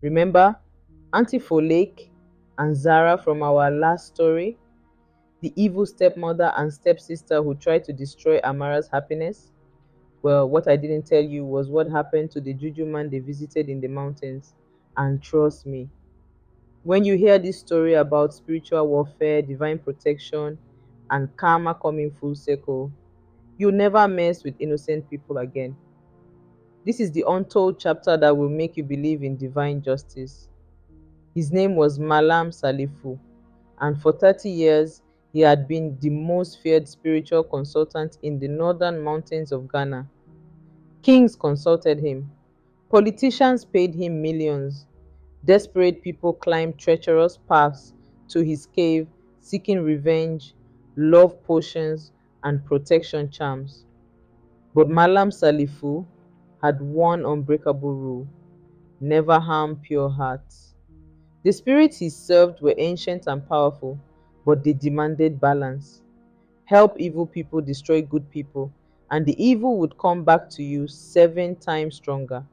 Remember Auntie Folake and Zara from our last story? The evil stepmother and stepsister who tried to destroy Amara's happiness? Well, what I didn't tell you was what happened to the Juju man they visited in the mountains. And trust me, when you hear this story about spiritual warfare, divine protection, and karma coming full circle, you'll never mess with innocent people again. This is the untold chapter that will make you believe in divine justice. His name was Mallam Salifu, and for 30 years, he had been the most feared spiritual consultant in the northern mountains of Ghana. Kings consulted him, politicians paid him millions, desperate people climbed treacherous paths to his cave seeking revenge, love potions, and protection charms. But Mallam Salifu had one unbreakable rule: never harm pure hearts. The spirits he served were ancient and powerful, but they demanded balance. Help evil people destroy good people, and the evil would come back to you 7 times stronger.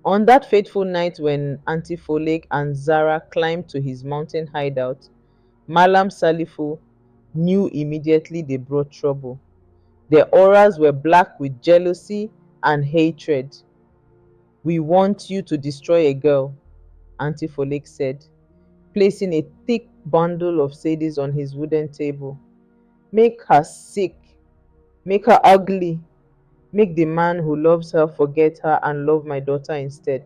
On that fateful night when Auntie Folake and Zara climbed to his mountain hideout, Mallam Salifu knew immediately they brought trouble. Their auras were black with jealousy and hatred. "We want you to destroy a girl," Auntie Folake said, placing a thick bundle of sadies on his wooden table. "Make her sick, make her ugly, make the man who loves her forget her and love my daughter instead."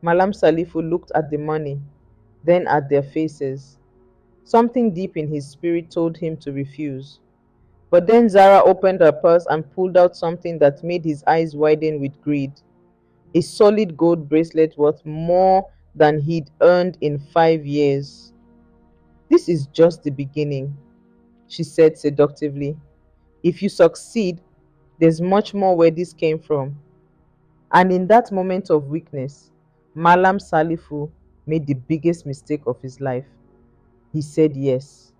Mallam Salifu looked at the money, then at their faces. Something deep in his spirit told him to refuse. But then Zara opened her purse and pulled out something that made his eyes widen with greed. A solid gold bracelet worth more than he'd earned in 5 years. "This is just the beginning," she said seductively. "If you succeed, there's much more where this came from." And in that moment of weakness, Mallam Salifu made the biggest mistake of his life. He said yes.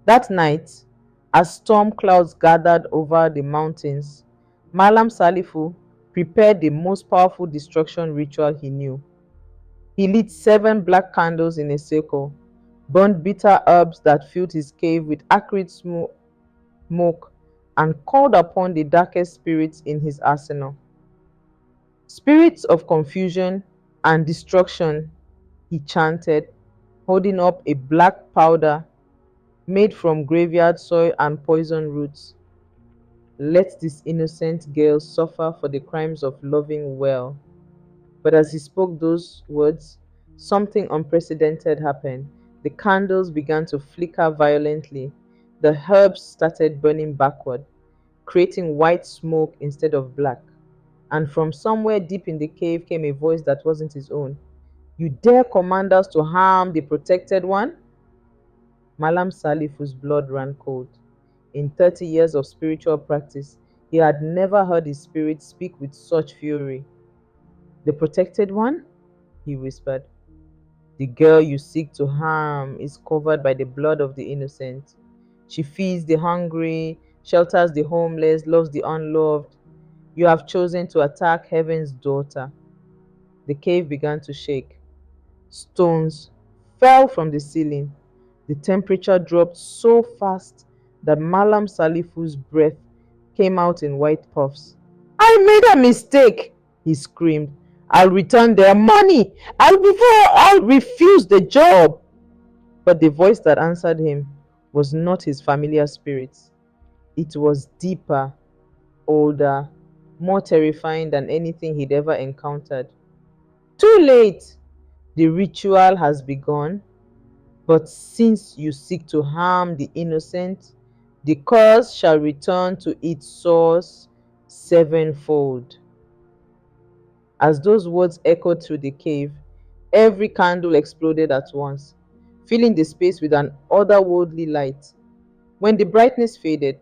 That night, as storm clouds gathered over the mountains, Mallam Salifu prepared the most powerful destruction ritual he knew. He lit 7 black candles in a circle, burned bitter herbs that filled his cave with acrid smoke, and called upon the darkest spirits in his arsenal. "Spirits of confusion and destruction," he chanted, holding up a black powder made from graveyard soil and poison roots. "Let this innocent girl suffer for the crimes of loving well." But as he spoke those words, something unprecedented happened. The candles began to flicker violently. The herbs started burning backward, creating white smoke instead of black. And from somewhere deep in the cave came a voice that wasn't his own. "You dare command us to harm the protected one?" Mallam Salifu's blood ran cold. In 30 years of spiritual practice, he had never heard his spirit speak with such fury. "The protected one?" he whispered. "The girl you seek to harm is covered by the blood of the innocent. She feeds the hungry, shelters the homeless, loves the unloved. You have chosen to attack heaven's daughter." The cave began to shake. Stones fell from the ceiling. The temperature dropped so fast that Mallam Salifu's breath came out in white puffs. "I made a mistake," he screamed. "I'll return their money. I'll refuse the job." But the voice that answered him was not his familiar spirit. It was deeper, older, more terrifying than anything he'd ever encountered. "Too late. The ritual has begun. But since you seek to harm the innocent, the curse shall return to its source sevenfold." As those words echoed through the cave, every candle exploded at once, filling the space with an otherworldly light. When the brightness faded,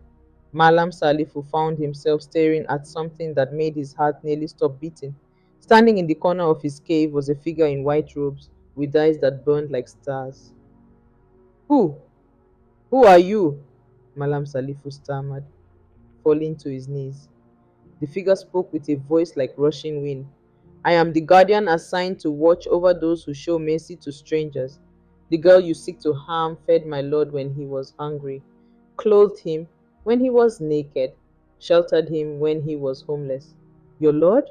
Mallam Salifu found himself staring at something that made his heart nearly stop beating. Standing in the corner of his cave was a figure in white robes with eyes that burned like stars. "Who? Who are you?" Mallam Salifu stammered, falling to his knees. The figure spoke with a voice like rushing wind. I am the guardian assigned to watch over those who show mercy to strangers. The girl you seek to harm fed my lord when he was hungry, clothed him when he was naked, sheltered him when he was homeless. Your lord?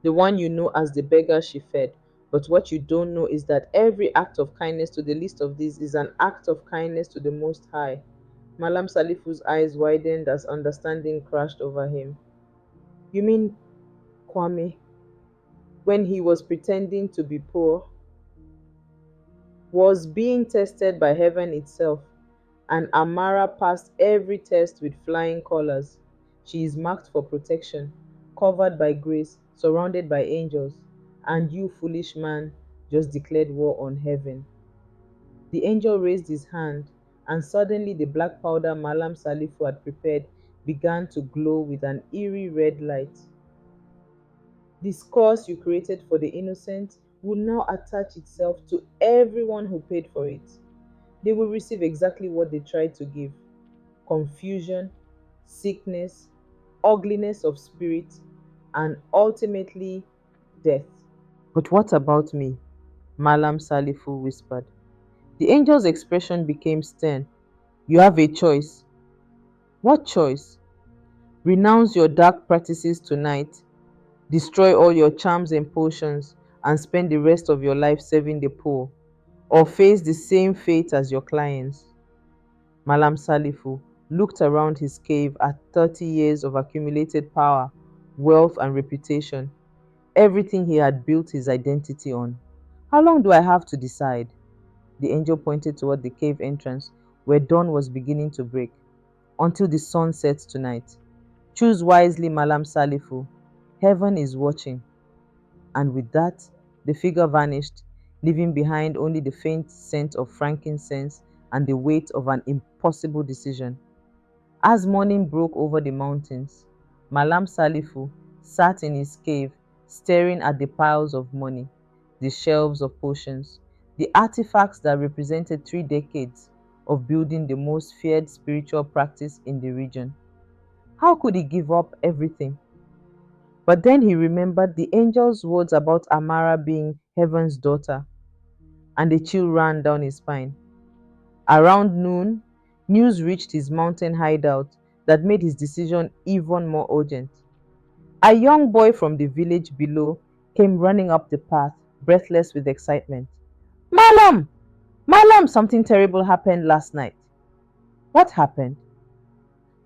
The one you know as the beggar she fed. But what you don't know is that every act of kindness to the least of these is an act of kindness to the Most High. Mallam Salifu's eyes widened as understanding crashed over him. You mean Kwame, when he was pretending to be poor, was being tested by heaven itself, and Amara passed every test with flying colors. She is marked for protection, covered by grace, surrounded by angels, and you, foolish man, just declared war on heaven. The angel raised his hand, and suddenly the black powder Mallam Salifu had prepared began to glow with an eerie red light. This curse you created for the innocent will now attach itself to everyone who paid for it. They will receive exactly what they tried to give: confusion, sickness, ugliness of spirit, and ultimately death. But what about me? Mallam Salifu whispered. The angel's expression became stern. You have a choice. What choice? Renounce your dark practices tonight, destroy all your charms and potions, and spend the rest of your life serving the poor, or face the same fate as your clients. Mallam Salifu looked around his cave at 30 years of accumulated power, wealth, and reputation, everything he had built his identity on. How long do I have to decide? The angel pointed toward the cave entrance, where dawn was beginning to break. Until the sun sets tonight. Choose wisely, Mallam Salifu. Heaven is watching. And with that, the figure vanished, leaving behind only the faint scent of frankincense and the weight of an impossible decision. As morning broke over the mountains, Mallam Salifu sat in his cave, staring at the piles of money, the shelves of potions, the artifacts that represented 3 decades of building the most feared spiritual practice in the region. How could he give up everything? But then he remembered the angel's words about Amara being heaven's daughter, and a chill ran down his spine. Around noon, news reached his mountain hideout that made his decision even more urgent. A young boy from the village below came running up the path, breathless with excitement. Mallam! Mallam! Something terrible happened last night. What happened?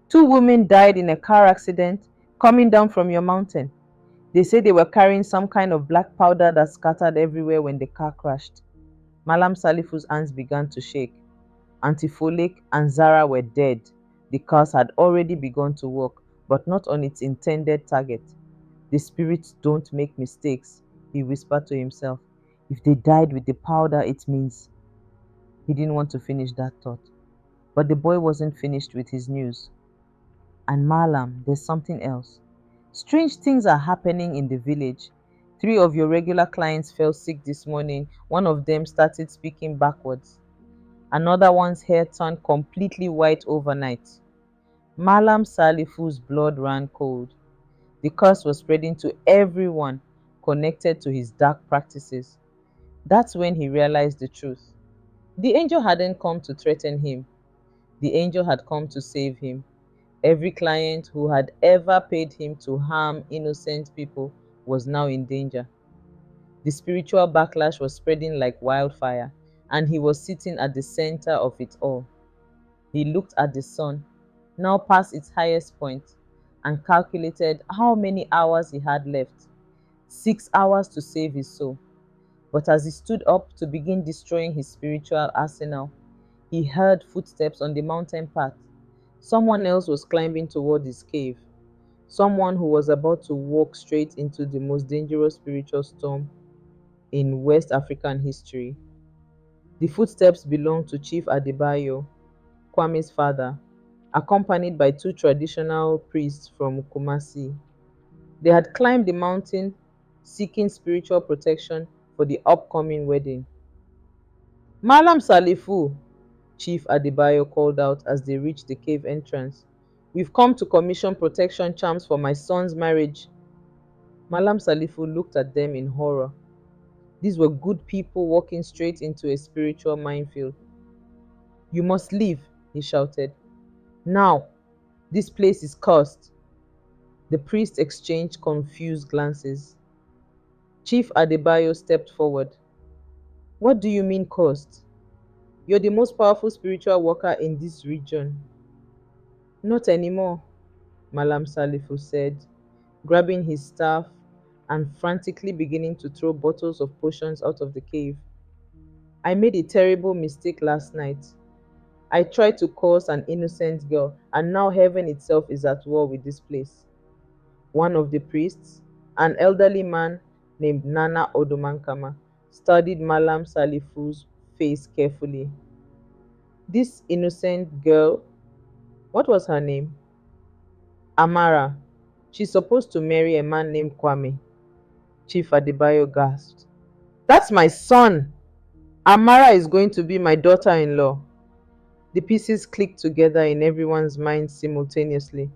2 women died in a car accident coming down from your mountain. They say they were carrying some kind of black powder that scattered everywhere when the car crashed. Mallam Salifu's hands began to shake. Auntie Folek and Zara were dead. The curse had already begun to work, but not on its intended target. The spirits don't make mistakes, he whispered to himself. If they died with the powder, it means. He didn't want to finish that thought. But the boy wasn't finished with his news. And Mallam, there's something else. Strange things are happening in the village. 3 of your regular clients fell sick this morning. One of them started speaking backwards. Another one's hair turned completely white overnight. Mallam Salifu's blood ran cold. The curse was spreading to everyone connected to his dark practices. That's when he realized the truth. The angel hadn't come to threaten him. The angel had come to save him. Every client who had ever paid him to harm innocent people was now in danger. The spiritual backlash was spreading like wildfire, and he was sitting at the center of it all. He looked at the sun, now past its highest point, and calculated how many hours he had left. 6 hours to save his soul. But as he stood up to begin destroying his spiritual arsenal, he heard footsteps on the mountain path. Someone else was climbing toward his cave. Someone who was about to walk straight into the most dangerous spiritual storm in West African history. The footsteps belonged to Chief Adebayo, Kwame's father, accompanied by 2 traditional priests from Kumasi. They had climbed the mountain seeking spiritual protection for the upcoming wedding. Mallam Salifu, Chief Adebayo called out as they reached the cave entrance. We've come to commission protection charms for my son's marriage. Mallam Salifu looked at them in horror. These were good people walking straight into a spiritual minefield. You must leave, he shouted. Now, this place is cursed. The priests exchanged confused glances. Chief Adebayo stepped forward. What do you mean cursed? You're the most powerful spiritual worker in this region. Not anymore, Mallam Salifu said, grabbing his staff and frantically beginning to throw bottles of potions out of the cave. I made a terrible mistake last night. I tried to curse an innocent girl, and now heaven itself is at war with this place. One of the priests, an elderly man named Nana Odomankama, studied Mallam Salifu's face carefully. This innocent girl, what was her name? Amara. She's supposed to marry a man named Kwame. Chief Adebayo gasped. That's my son! Amara is going to be my daughter in law. The pieces clicked together in everyone's mind simultaneously.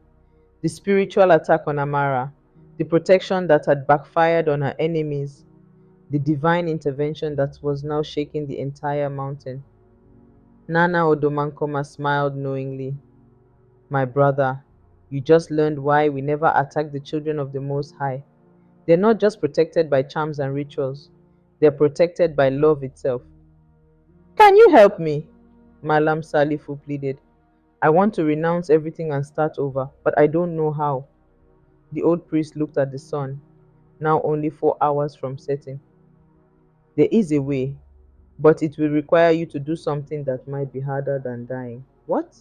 The spiritual attack on Amara, the protection that had backfired on her enemies, the divine intervention that was now shaking the entire mountain. Nana Odomankoma smiled knowingly. My brother, you just learned why we never attack the children of the Most High. They're not just protected by charms and rituals, they're protected by love itself. Can you help me? Mallam Salifu pleaded. I want to renounce everything and start over, but I don't know how. The old priest looked at the sun, now only 4 hours from setting. There is a way, but it will require you to do something that might be harder than dying. What?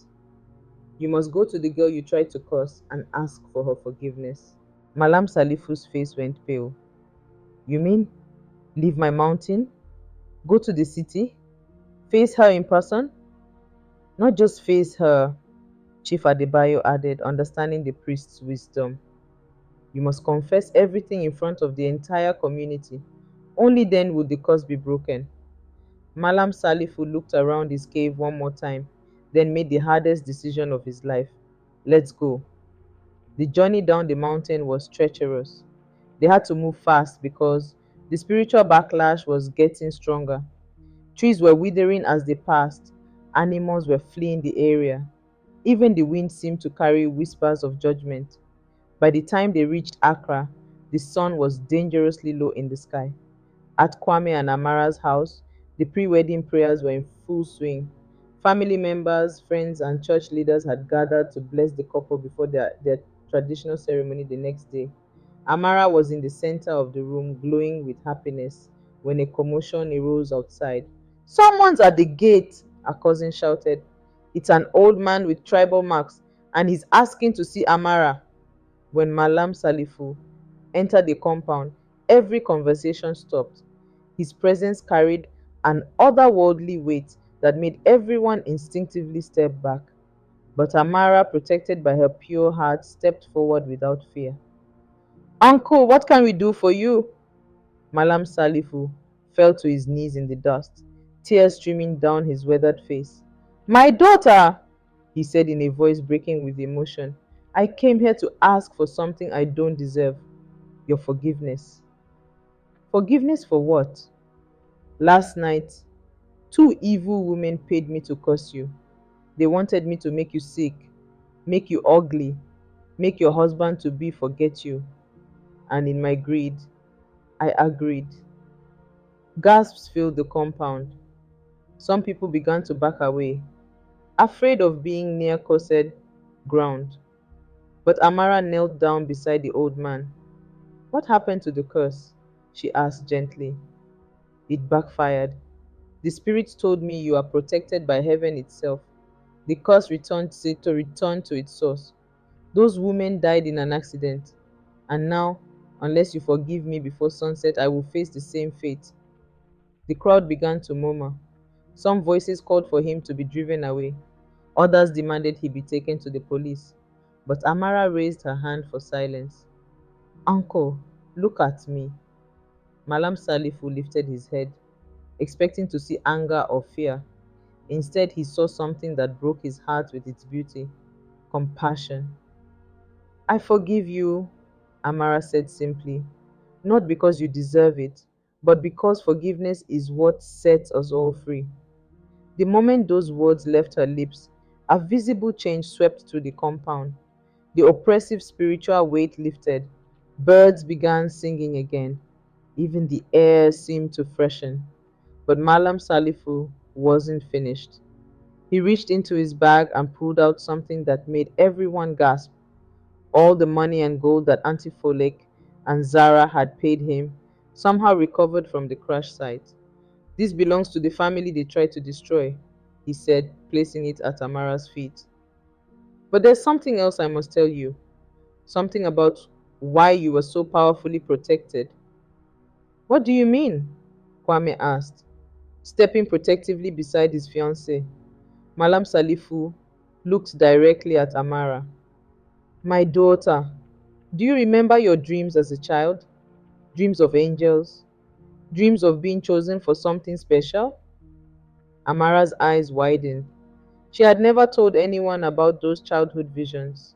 You must go to the girl you tried to curse and ask for her forgiveness. Mallam Salifu's face went pale. You mean leave my mountain? Go to the city? Face her in person? Not just face her, Chief Adebayo added, understanding the priest's wisdom. You must confess everything in front of the entire community. Only then would the curse be broken. Mallam Salifu looked around his cave one more time, then made the hardest decision of his life. Let's go. The journey down the mountain was treacherous. They had to move fast because the spiritual backlash was getting stronger. Trees were withering as they passed. Animals were fleeing the area. Even the wind seemed to carry whispers of judgment. By the time they reached Accra, the sun was dangerously low in the sky. At Kwame and Amara's house, the pre-wedding prayers were in full swing. Family members, friends, and church leaders had gathered to bless the couple before their traditional ceremony the next day. Amara was in the center of the room, glowing with happiness, when a commotion arose outside. Someone's at the gate, her cousin shouted. It's an old man with tribal marks, and he's asking to see Amara. When Mallam Salifu entered the compound, every conversation stopped. His presence carried an otherworldly weight that made everyone instinctively step back. But Amara, protected by her pure heart, stepped forward without fear. Uncle, what can we do for you? Mallam Salifu fell to his knees in the dust, tears streaming down his weathered face. My daughter, he said in a voice breaking with emotion. I came here to ask for something I don't deserve. Your forgiveness. Forgiveness for what? Last night, two evil women paid me to curse you. They wanted me to make you sick, make you ugly, make your husband to be forget you. And in my greed, I agreed. Gasps filled the compound. Some people began to back away, afraid of being near cursed ground. But Amara knelt down beside the old man. What happened to the curse? She asked gently. It backfired. The spirits told me you are protected by heaven itself. The curse returned to return to its source. Those women died in an accident, and now, unless you forgive me before sunset, I will face the same fate. The crowd began to murmur. Some voices called for him to be driven away. Others demanded he be taken to the police. But Amara raised her hand for silence. Uncle, look at me. Mallam Salifu lifted his head, expecting to see anger or fear. Instead, he saw something that broke his heart with its beauty: compassion. I forgive you, Amara said simply. not because you deserve it, but because forgiveness is what sets us all free. The moment those words left her lips, a visible change swept through the compound. The oppressive spiritual weight lifted. Birds began singing again. Even the air seemed to freshen. But Mallam Salifu wasn't finished. He reached into his bag and pulled out something that made everyone gasp. All the money and gold that Auntie Folek and Zara had paid him, somehow recovered from the crash site. This belongs to the family they tried to destroy, he said, placing it at Amara's feet. But there's something else I must tell you. Something about why you were so powerfully protected. What do you mean? Kwame asked, stepping protectively beside his fiancée. Mallam Salifu looked directly at Amara. My daughter, do you remember your dreams as a child? Dreams of angels? Dreams of being chosen for something special? Amara's eyes widened. She had never told anyone about those childhood visions.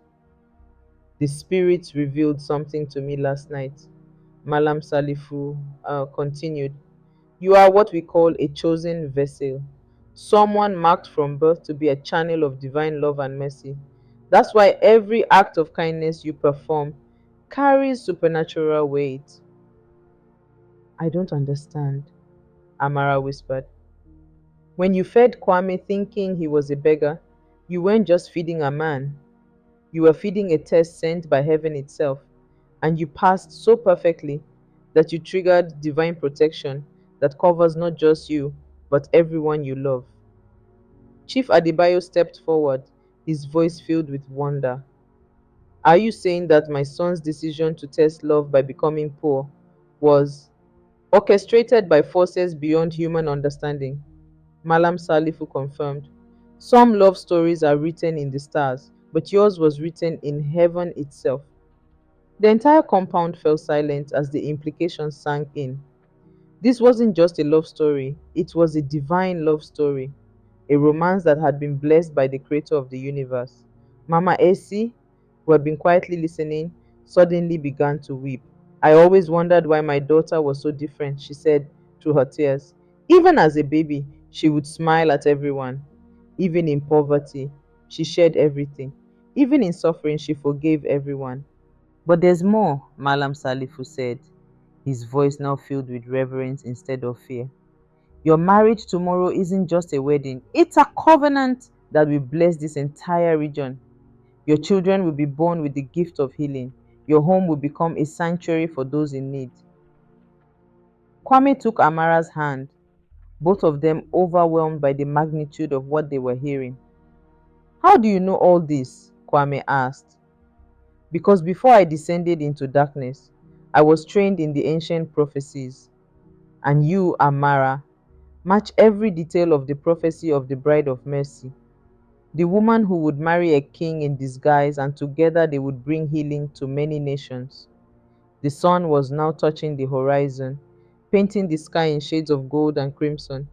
The spirits revealed something to me last night. Mallam Salifu continued. You are what we call a chosen vessel, someone marked from birth to be a channel of divine love and mercy. That's why every act of kindness you perform carries supernatural weight. I don't understand, Amara whispered. When you fed Kwame thinking he was a beggar, you weren't just feeding a man, you were feeding a test sent by heaven itself, and you passed so perfectly that you triggered divine protection that covers not just you, but everyone you love. Chief Adebayo stepped forward, his voice filled with wonder. Are you saying that my son's decision to test love by becoming poor was orchestrated by forces beyond human understanding? Mallam Salifu confirmed. Some love stories are written in the stars, but yours was written in heaven itself. The entire compound fell silent as the implications sank in. This wasn't just a love story, it was a divine love story, a romance that had been blessed by the creator of the universe. Mama Essie, who had been quietly listening, suddenly began to weep. I always wondered why my daughter was so different, she said through her tears. Even as a baby, she would smile at everyone. Even in poverty, she shared everything. Even in suffering, she forgave everyone. But there's more, Mallam Salifu said, his voice now filled with reverence instead of fear. Your marriage tomorrow isn't just a wedding, it's a covenant that will bless this entire region. Your children will be born with the gift of healing. Your home will become a sanctuary for those in need. Kwame took Amara's hand, both of them overwhelmed by the magnitude of what they were hearing. How do you know all this? Kwame asked. Because before I descended into darkness, I was trained in the ancient prophecies. And you, Amara, match every detail of the prophecy of the Bride of Mercy, the woman who would marry a king in disguise, and together they would bring healing to many nations. The sun was now touching the horizon, painting the sky in shades of gold and crimson.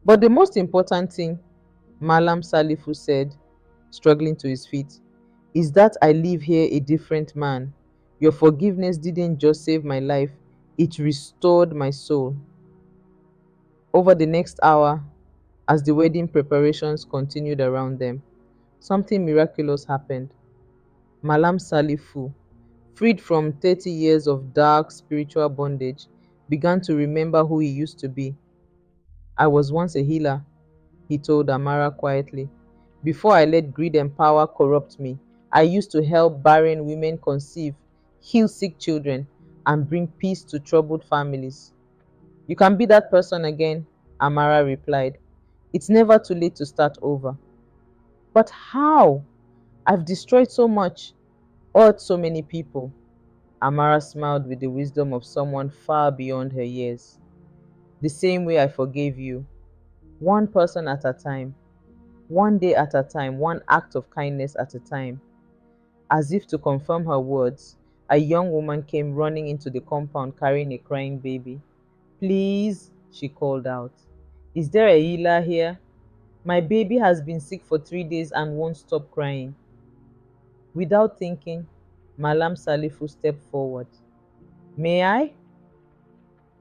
But the most important thing, Mallam Salifu said, struggling to his feet, is that I leave here a different man. Your forgiveness didn't just save my life, it restored my soul. Over the next hour, as the wedding preparations continued around them, something miraculous happened. Mallam Salifu, freed from 30 years of dark spiritual bondage, began to remember who he used to be. I was once a healer, he told Amara quietly. Before I let greed and power corrupt me, I used to help barren women conceive, heal sick children, and bring peace to troubled families. You can be that person again, Amara replied. It's never too late to start over. But how? I've destroyed so much, hurt so many people. Amara smiled with the wisdom of someone far beyond her years. The same way I forgave you, one person at a time, one day at a time, one act of kindness at a time. As if to confirm her words, a young woman came running into the compound carrying a crying baby. Please, she called out. Is there a healer here? My baby has been sick for 3 days and won't stop crying. Without thinking, Mallam Salifu stepped forward. May I?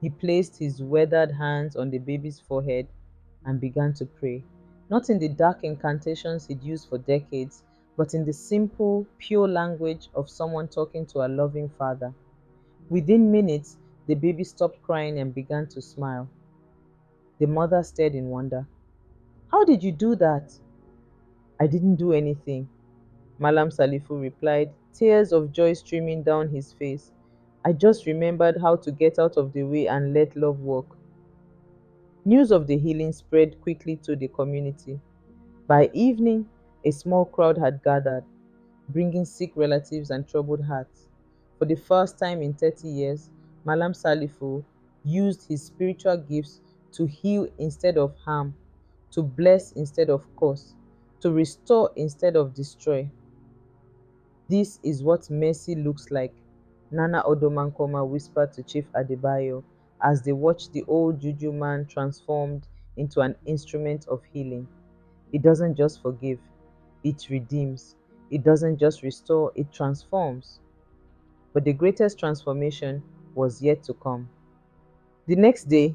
He placed his weathered hands on the baby's forehead and began to pray, not in the dark incantations he'd used for decades, but in the simple, pure language of someone talking to a loving father. Within minutes, the baby stopped crying and began to smile. The mother stared in wonder. How did you do that? I didn't do anything, Mallam Salifu replied, tears of joy streaming down his face. I just remembered how to get out of the way and let love work. News of the healing spread quickly to the community. By evening, a small crowd had gathered, bringing sick relatives and troubled hearts. For the first time in 30 years, Mallam Salifu used his spiritual gifts to heal instead of harm, to bless instead of curse, to restore instead of destroy. This is what mercy looks like, Nana Odomankoma whispered to Chief Adebayo as they watched the old Juju man transformed into an instrument of healing. It doesn't just forgive, it redeems. It doesn't just restore, it transforms. But the greatest transformation was yet to come. The next day,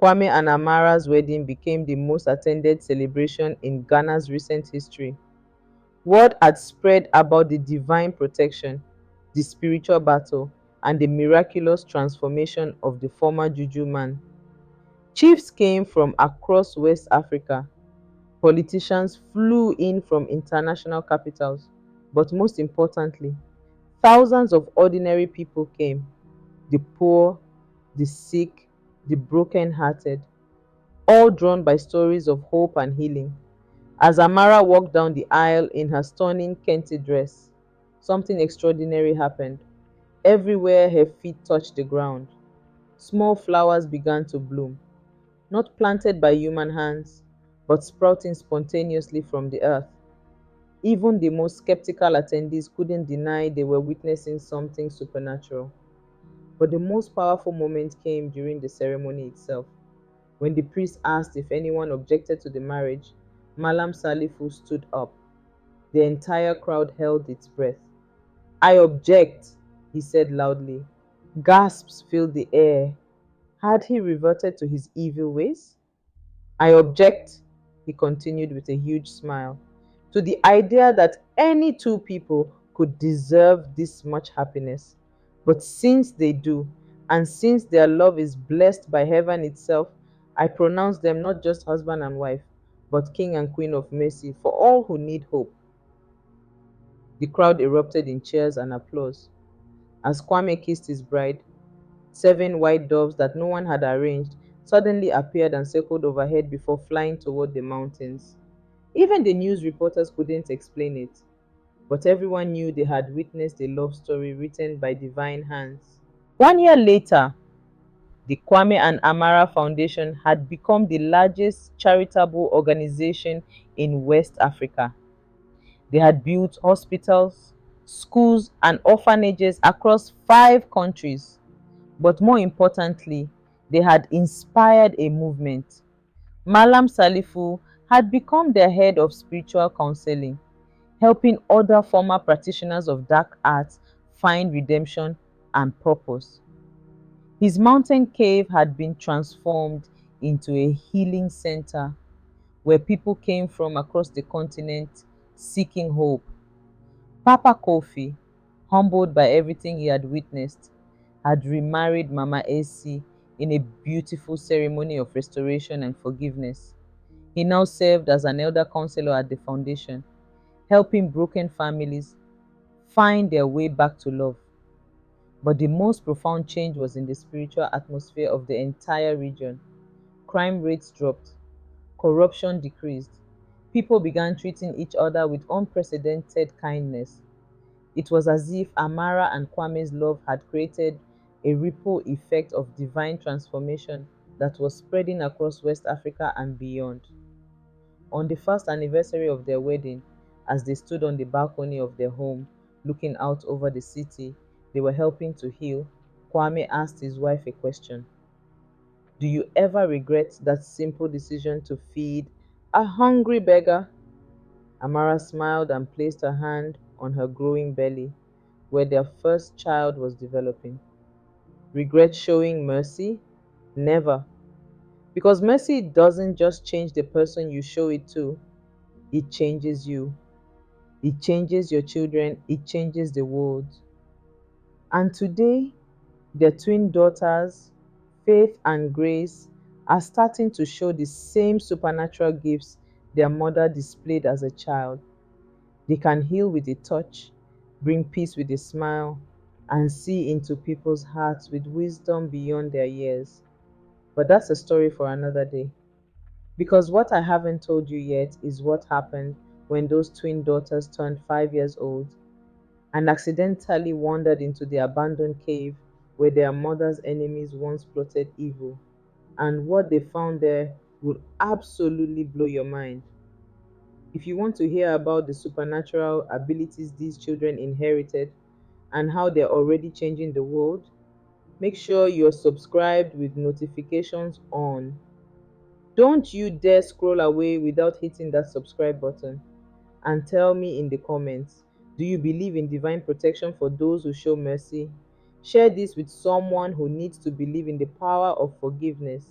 Kwame and Amara's wedding became the most attended celebration in Ghana's recent history. Word had spread about the divine protection, the spiritual battle, and the miraculous transformation of the former Juju man. Chiefs came from across West Africa. Politicians flew in from international capitals. But most importantly, thousands of ordinary people came, the poor, the sick, the broken-hearted, all drawn by stories of hope and healing. As Amara walked down the aisle in her stunning Kente dress, something extraordinary happened. Everywhere her feet touched the ground, small flowers began to bloom, not planted by human hands, but sprouting spontaneously from the earth. Even the most skeptical attendees couldn't deny they were witnessing something supernatural. But the most powerful moment came during the ceremony itself. When the priest asked if anyone objected to the marriage, Mallam Salifu stood up. The entire crowd held its breath. I object, he said loudly. Gasps filled the air. Had he reverted to his evil ways? I object, he continued with a huge smile, to the idea that any two people could deserve this much happiness. But since they do, and since their love is blessed by heaven itself, I pronounce them not just husband and wife, but king and queen of mercy for all who need hope. The crowd erupted in cheers and applause. As Kwame kissed his bride, 7 white doves that no one had arranged suddenly appeared and circled overhead before flying toward the mountains. Even the news reporters couldn't explain it, but everyone knew they had witnessed a love story written by divine hands. 1 year later, the Kwame and Amara Foundation had become the largest charitable organization in West Africa. They had built hospitals, schools, and orphanages across 5 countries. But more importantly, they had inspired a movement. Mallam Salifu had become their head of spiritual counseling, helping other former practitioners of dark arts find redemption and purpose. His mountain cave had been transformed into a healing center where people came from across the continent seeking hope. Papa Kofi, humbled by everything he had witnessed, had remarried Mama AC in a beautiful ceremony of restoration and forgiveness. He now served as an elder counselor at the foundation, helping broken families find their way back to love. But the most profound change was in the spiritual atmosphere of the entire region. Crime rates dropped, corruption decreased, people began treating each other with unprecedented kindness. It was as if Amara and Kwame's love had created a ripple effect of divine transformation that was spreading across West Africa and beyond. On the first anniversary of their wedding, as they stood on the balcony of their home, looking out over the city they were helping to heal, Kwame asked his wife a question. Do you ever regret that simple decision to feed a hungry beggar? Amara smiled and placed her hand on her growing belly, where their first child was developing. Regret showing mercy? Never. Because mercy doesn't just change the person you show it to, it changes you. It changes your children, it changes the world. And today, their twin daughters, Faith and Grace, are starting to show the same supernatural gifts their mother displayed as a child. They can heal with a touch, bring peace with a smile, and see into people's hearts with wisdom beyond their years. But that's a story for another day. Because what I haven't told you yet is what happened when those twin daughters turned 5 years old and accidentally wandered into the abandoned cave where their mother's enemies once plotted evil. And what they found there would absolutely blow your mind. If you want to hear about the supernatural abilities these children inherited and how they're already changing the world, make sure you're subscribed with notifications on. Don't you dare scroll away without hitting that subscribe button. And tell me in the comments, do you believe in divine protection for those who show mercy? Share this with someone who needs to believe in the power of forgiveness.